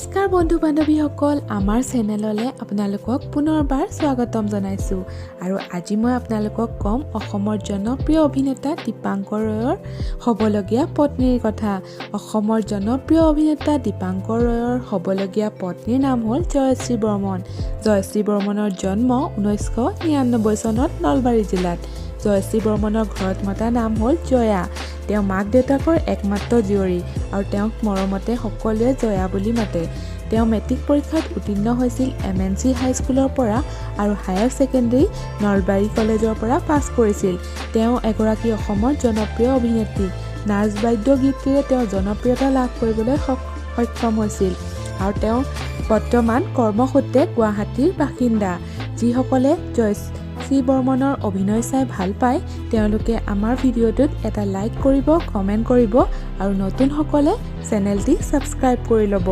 নমস্কাৰ বন্ধু বান্ধৱীসকল, আমাৰ চেনেললৈ আপোনালোকক পুনৰবাৰ স্বাগতম জনাইছো। আৰু আজি মই আপোনালোকক কম অসমৰ জনপ্ৰিয় অভিনেতা দীপাংকৰ ৰয়ৰ হ'বলগীয়া পত্নীৰ কথা। অসমৰ জনপ্ৰিয় অভিনেতা দীপাংকৰ ৰয়ৰ হ'বলগীয়া পত্নীৰ নাম হ'ল জয়শ্ৰী বৰ্মন। জয়শ্ৰী বৰ্মনৰ জন্ম 1999 চনত নলবাৰী জিলাত। জয়শ্ৰী বৰ্মনৰ ঘৰত মতা নাম হ'ল জয়া। তেওঁ মাক দেউতাকৰ একমাত্ৰ জীয়ৰী আৰু তেওঁক মৰমতে সকলোৱে জয়া বুলি মাতে। তেওঁ মেট্ৰিক পৰীক্ষাত উত্তীৰ্ণ হৈছিল MNC হাইস্কুলৰ পৰা আৰু হায়াৰ ছেকেণ্ডেৰী নলবাৰী কলেজৰ পৰা পাছ কৰিছিল। তেওঁ এগৰাকী অসমৰ জনপ্ৰিয় অভিনেত্ৰী। নাচ বাদ্য গীতেৰে তেওঁ জনপ্ৰিয়তা লাভ কৰিবলৈ সক্ষম হৈছিল আৰু তেওঁ বৰ্তমান কৰ্মসূত্ৰে গুৱাহাটীৰ বাসিন্দা। যিসকলে জয়শ্ৰী বৰ্মনৰ অভিনয় চাই ভাল পায় তেওঁলোকে আমাৰ ভিডিঅ'টোত এটা লাইক কৰিব, কমেণ্ট কৰিব আৰু নতুনসকলে চেনেলটি ছাবস্ক্ৰাইব কৰি ল'ব।